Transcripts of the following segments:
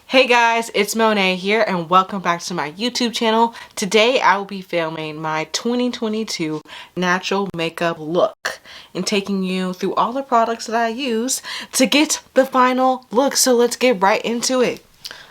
Hey guys, it's Monet here and welcome back to my YouTube channel. Today I will be filming my 2022 natural makeup look and taking you through all the products that I use to get the final look. So let's get right into it.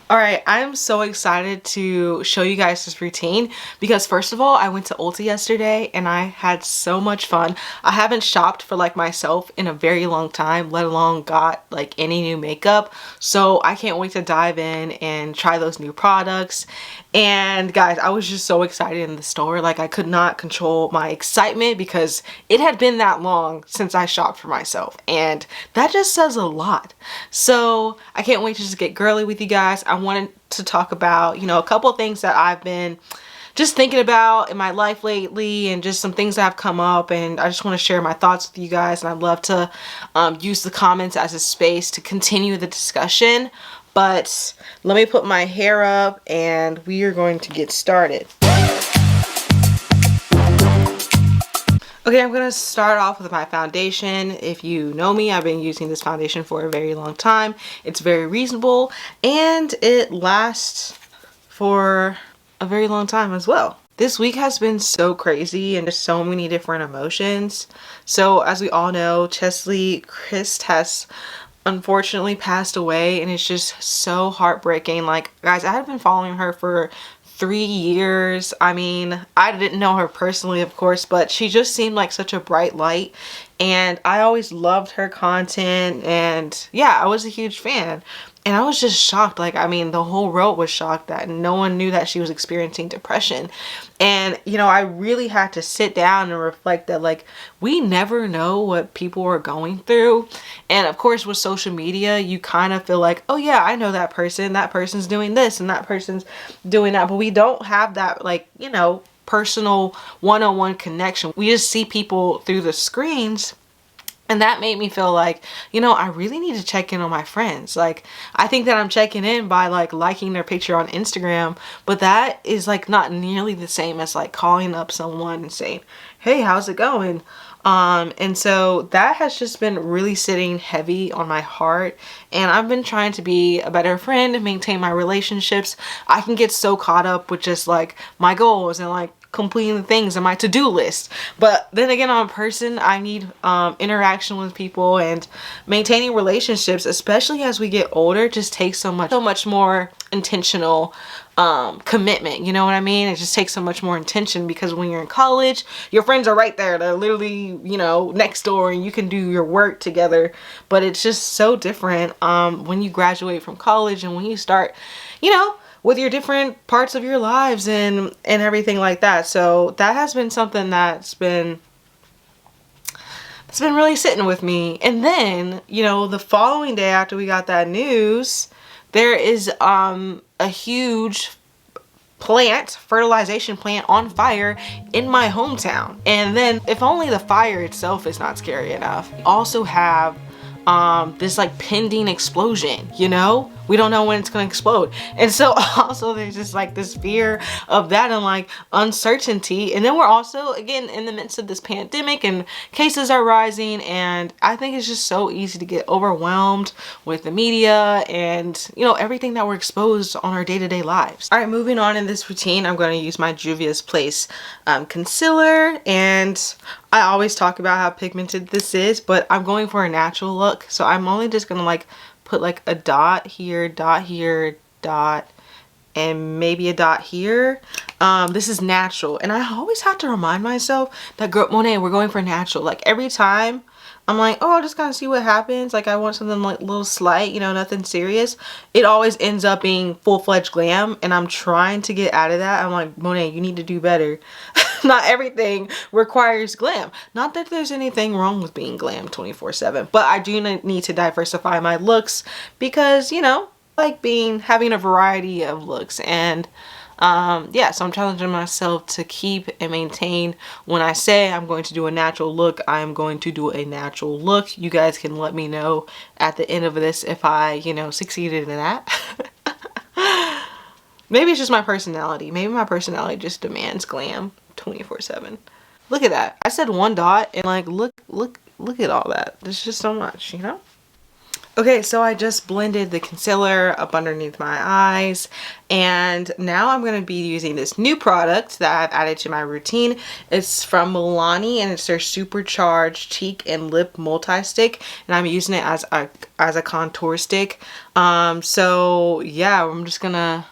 Alright, I'm so excited to show you guys this routine because first of all, I went to Ulta yesterday and I had so much fun. I haven't shopped for like myself in a very long time, let alone got like any new makeup. So I can't wait to dive in and try those new products. And guys, I was just so excited in the store. Like I could not control my excitement because it had been that long since I shopped for myself. And that just says a lot. So I can't wait to just get girly with you guys. I wanted to talk about, a couple of things that I've been just thinking about in my life lately and just some things that have come up, and I just want to share my thoughts with you guys, and I'd love to use the comments as a space to continue the discussion. But let me put my hair up and we are going to get started. Okay, I'm going to start off with my foundation. If you know me, I've been using this foundation for a very long time. It's very reasonable and it lasts for a very long time as well. This week has been so crazy and there's so many different emotions. So as we all know, Cheslie Kryst has unfortunately passed away and it's just so heartbreaking. Like, guys, I have been following her for 3 years. I mean, I didn't know her personally, of course, but she just seemed like such a bright light and I always loved her content, and yeah, I was a huge fan. And I was just shocked. Like, I mean, the whole world was shocked that no one knew that she was experiencing depression. And, I really had to sit down and reflect that, like, we never know what people are going through. And of course, with social media, you kind of feel like, oh yeah, I know that person. That person's doing this and that person's doing that. But we don't have that, like, personal one-on-one connection. We just see people through the screens. And that made me feel like, I really need to check in on my friends. Like, I think that I'm checking in by like liking their picture on Instagram, but that is like not nearly the same as like calling up someone and saying, hey, how's it going? And so that has just been really sitting heavy on my heart, and I've been trying to be a better friend and maintain my relationships. I can get so caught up with just like my goals and like completing the things on my to-do list, but then again, I'm a person, I need interaction with people, and maintaining relationships, especially as we get older, just takes so much more intentional commitment. You know what I mean? It just takes so much more intention because when you're in college, your friends are right there. They're literally, next door, and you can do your work together. But it's just so different when you graduate from college and when you start, with your different parts of your lives and everything like that. So that has been something that's been really sitting with me. And then, the following day after we got that news, there is a huge fertilization plant on fire in my hometown. And then if only the fire itself is not scary enough, we also have this like pending explosion. We don't know when it's gonna explode, and so also there's just like this fear of that and like uncertainty. And then we're also again in the midst of this pandemic and cases are rising, and I think it's just so easy to get overwhelmed with the media and everything that we're exposed on our day-to-day lives. All right, moving on in this routine, I'm going to use my Juvia's Place concealer, and I always talk about how pigmented this is, but I'm going for a natural look, so I'm only just gonna like put like a dot here, dot, and maybe a dot here. This is natural, and I always have to remind myself that, girl, Monet, we're going for natural. Like every time I'm like, oh, I'll just kind of see what happens. Like I want something like a little slight, nothing serious. It always ends up being full-fledged glam, and I'm trying to get out of that. I'm like, Monet, you need to do better. Not everything requires glam. Not that there's anything wrong with being glam 24/7, but I do need to diversify my looks because, like having a variety of looks. And yeah, so I'm challenging myself to keep and maintain. When I say I'm going to do a natural look, I'm going to do a natural look. You guys can let me know at the end of this if I, succeeded in that. Maybe it's just my personality. Maybe my personality just demands glam 24/7. Look at that. I said one dot and like look at all that. There's just so much, Okay, so I just blended the concealer up underneath my eyes, and now I'm going to be using this new product that I've added to my routine. It's from Milani, and it's their Supercharged Cheek and Lip Multi-Stick, and I'm using it as a contour stick. So yeah, I'm just gonna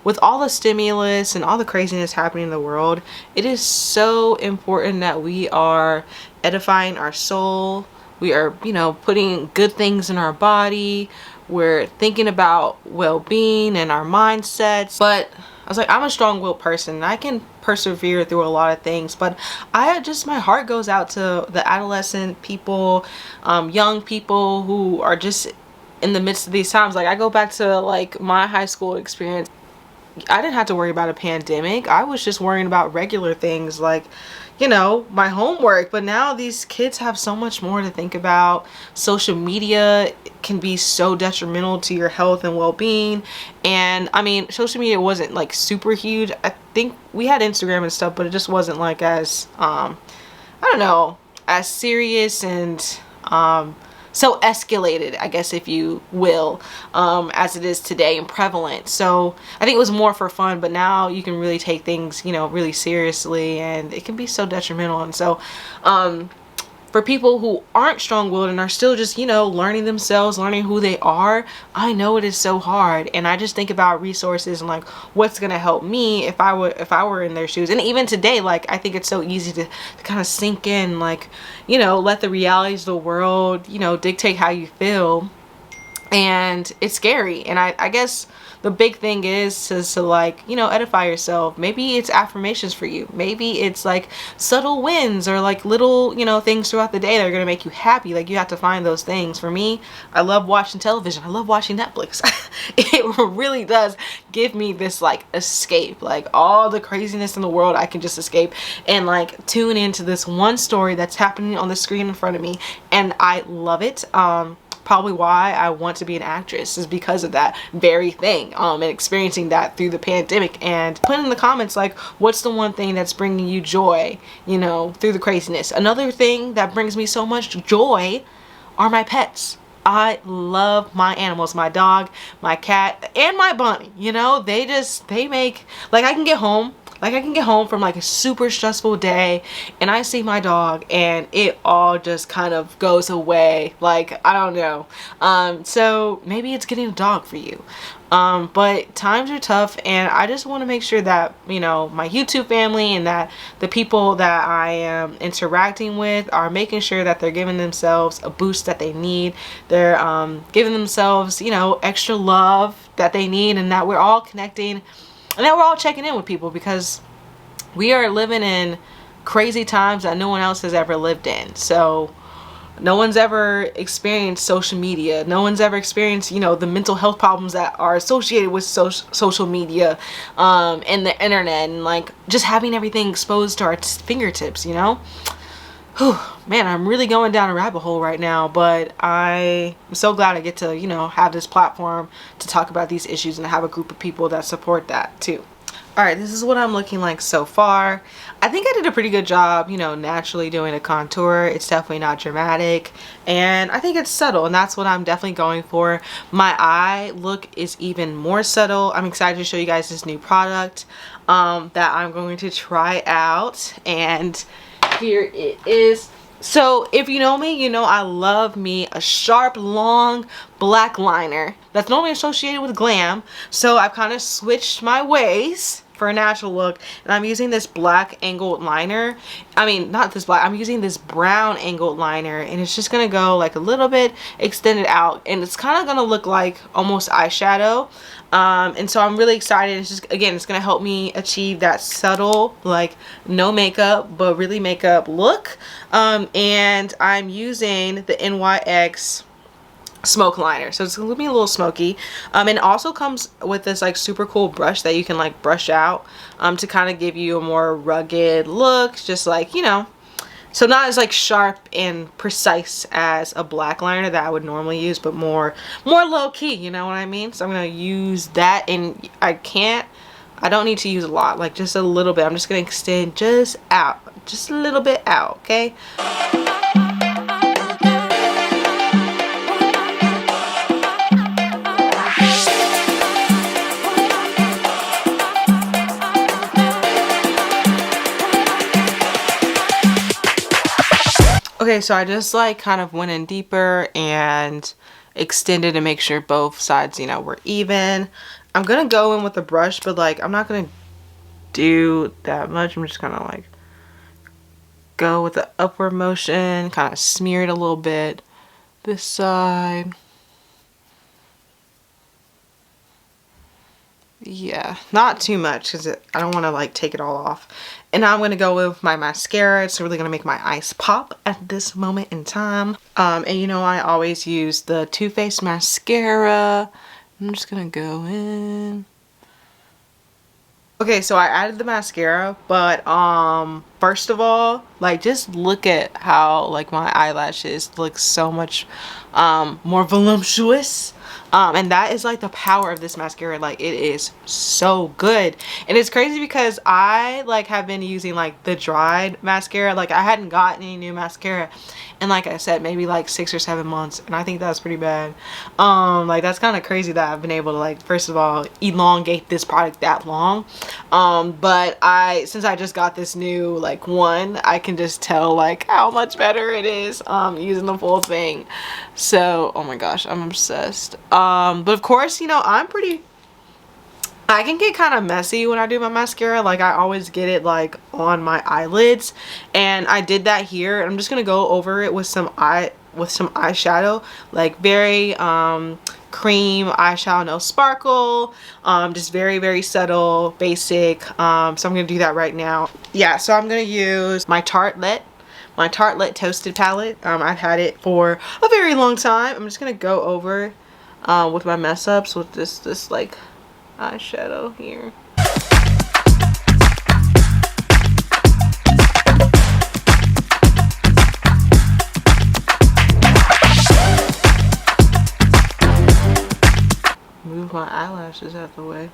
with all the stimulus and all the craziness happening in the world, it is so important that we are edifying our soul. We are, putting good things in our body. We're thinking about well-being and our mindsets. But I was like, I'm a strong-willed person and I can persevere through a lot of things, but my heart goes out to the adolescent people, young people who are just in the midst of these times. Like, I go back to like my high school experience. I didn't have to worry about a pandemic. I was just worrying about regular things like, my homework. But now these kids have so much more to think about. Social media can be so detrimental to your health and well-being. And I mean, social media wasn't like super huge. I think we had Instagram and stuff, but it just wasn't like as, I don't know, as serious and, so escalated, I guess, if you will, as it is today and prevalent. So I think it was more for fun, but now you can really take things, really seriously, and it can be so detrimental. And so, for people who aren't strong-willed and are still just, learning themselves, learning who they are, I know it is so hard. And I just think about resources and like what's gonna help me if I were in their shoes. And even today, like, I think it's so easy to kind of sink in, like, let the realities of the world, dictate how you feel. And it's scary. And I guess the big thing is to like, edify yourself. Maybe it's affirmations for you. Maybe it's like subtle wins or like little, things throughout the day that are going to make you happy. Like, you have to find those things. For me, I love watching television. I love watching Netflix. It really does give me this like escape. Like, all the craziness in the world, I can just escape and like tune into this one story that's happening on the screen in front of me. And I love it. Probably why I want to be an actress is because of that very thing, and experiencing that through the pandemic. And put in the comments, like, what's the one thing that's bringing you joy, through the craziness. Another thing that brings me so much joy are my pets. I love my animals, my dog, my cat, and my bunny. They make, like, I can get home from like a super stressful day and I see my dog and it all just kind of goes away. Like, I don't know. So maybe it's getting a dog for you. But times are tough, and I just want to make sure that, my YouTube family and that the people that I am interacting with are making sure that they're giving themselves a boost that they need. They're giving themselves, extra love that they need, and that we're all connecting. And then we're all checking in with people, because we are living in crazy times that no one else has ever lived in. So no one's ever experienced social media. No one's ever experienced, the mental health problems that are associated with social media, and the internet, and like just having everything exposed to our fingertips, Whew, man, I'm really going down a rabbit hole right now, but I'm so glad I get to, have this platform to talk about these issues and have a group of people that support that too. Alright, this is what I'm looking like so far. I think I did a pretty good job, naturally doing a contour. It's definitely not dramatic, and I think it's subtle, and that's what I'm definitely going for. My eye look is even more subtle. I'm excited to show you guys this new product that I'm going to try out, and here it is. So if you know me, I love me a sharp, long black liner that's normally associated with glam. So I've kind of switched my ways for a natural look, and I'm using this black angled liner. I mean, not this black, I'm using this brown angled liner, and it's just gonna go like a little bit extended out, and it's kind of gonna look like almost eyeshadow. And so I'm really excited. It's just, again, it's gonna help me achieve that subtle, like no makeup but really makeup look. And I'm using the NYX smoke liner, so it's gonna be a little smoky. And it also comes with this like super cool brush that you can like brush out to kind of give you a more rugged look, just like, you know, so not as like sharp and precise as a black liner that I would normally use, but more low-key, you know what I mean? So I'm gonna use that, and I don't need to use a lot, like just a little bit. I'm just gonna extend just out, just a little bit out, okay? Okay, so I just like kind of went in deeper and extended to make sure both sides, you know, were even. I'm gonna go in with a brush, but like I'm not gonna do that much. I'm just gonna like go with the upward motion, kind of smear it a little bit this side. Yeah, not too much because I don't want to like take it all off. And now I'm going to go with my mascara. It's really going to make my eyes pop at this moment in time. And you know, I always use the Faced Mascara. I'm just going to go in. Okay, so I added the mascara, but first of all, like just look at how like my eyelashes look so much more voluptuous. And that is like the power of this mascara. Like it is so good, and it's crazy because I like have been using like the dried mascara. Like I hadn't gotten any new mascara, and like I said, maybe like 6 or 7 months, and I think that's pretty bad. Like that's kind of crazy that I've been able to like, first of all, elongate this product that long. But since I just got this new like one, I can just tell like how much better it is using the full thing. So oh my gosh, I'm obsessed. But of course, you know, I can get kind of messy when I do my mascara. Like I always get it like on my eyelids, and I did that here. I'm just gonna go over it with some eyeshadow, like very cream eyeshadow, no sparkle, just very subtle, basic. So I'm gonna do that right now. Yeah, so I'm gonna use my Tartelette Toasted palette. I've had it for a very long time. I'm just gonna go over with my mess ups with this like eyeshadow here. Move my eyelashes out the way.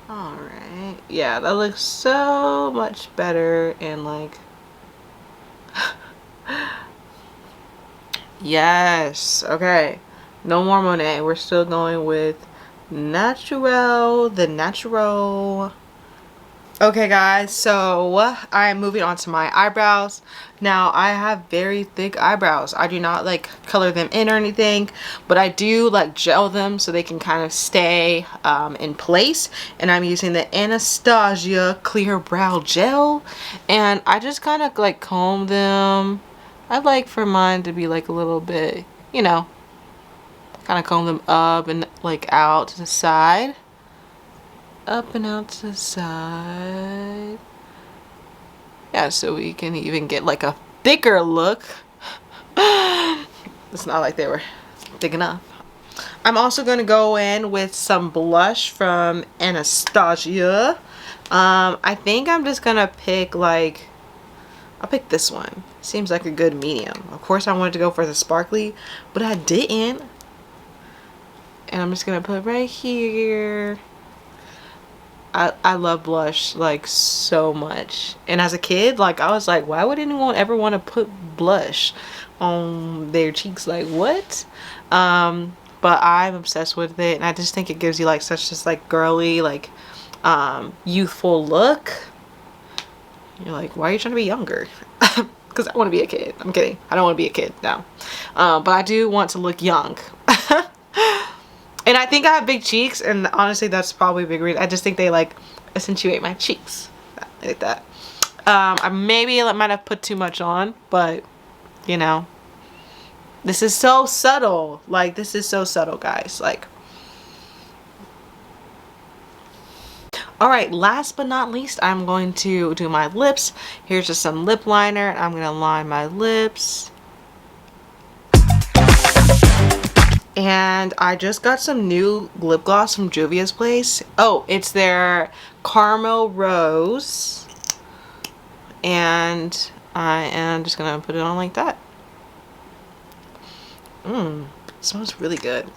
Alright. Yeah, that looks so much better, and like yes. Okay. No more Monet. We're still going with the natural. Okay guys, so I'm moving on to my eyebrows. Now I have very thick eyebrows. I do not like color them in or anything, but I do like gel them so they can kind of stay in place. And I'm using the Anastasia Clear Brow Gel, and I just kind of like comb them. I'd like for mine to be like a little bit, you know, kind of comb them up and like out to the side. Up and out to the side. Yeah, so we can even get like a thicker look. It's not like they were thick enough. I'm also going to go in with some blush from Anastasia. I think I'm just going to pick like, I'll pick this one. Seems like a good medium. Of course I wanted to go for the sparkly, but I didn't. And I'm just going to put right here. I love blush like so much, and as a kid, like I was like, why would anyone ever want to put blush on their cheeks? Like what? But I'm obsessed with it, and I just think it gives you like such just like girly, like youthful look. You're like, why are you trying to be younger? Because I want to be a kid. I'm kidding. I don't want to be a kid now, but I do want to look young. And I think I have big cheeks, and honestly that's probably a big reason. I just think they like accentuate my cheeks like that. I maybe might have put too much on, but you know, this is so subtle. Like, this is so subtle, guys. Like, all right, last but not least, I'm going to do my lips. Here's just some lip liner. I'm gonna line my lips. And I just got some new lip gloss from Juvia's Place. Oh, it's their Caramel Rose. And I am just gonna put it on like that. It smells really good.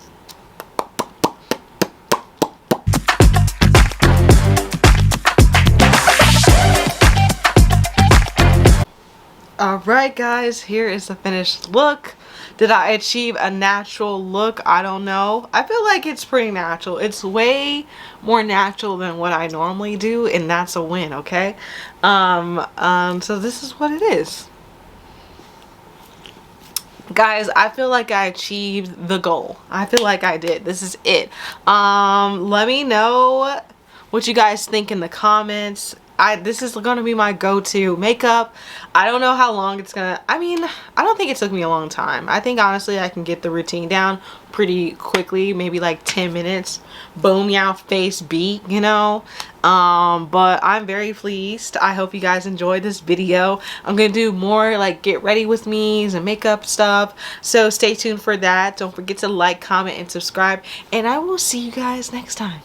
Alright guys, here is the finished look. Did I achieve a natural look? I don't know. I feel like it's pretty natural. It's way more natural than what I normally do, and that's a win, okay? So this is what it is. Guys, I feel like I achieved the goal. I feel like I did. This is it. Let me know what you guys think in the comments. This is gonna be my go-to makeup. I don't know how long it's gonna, I mean, I don't think it took me a long time. I think honestly I can get the routine down pretty quickly, maybe like 10 minutes. Boom, yeah, face beat, you know. But I'm very pleased. I hope you guys enjoyed this video. I'm gonna do more like get ready with me's and makeup stuff, so stay tuned for that. Don't forget to like, comment, and subscribe, and I will see you guys next time.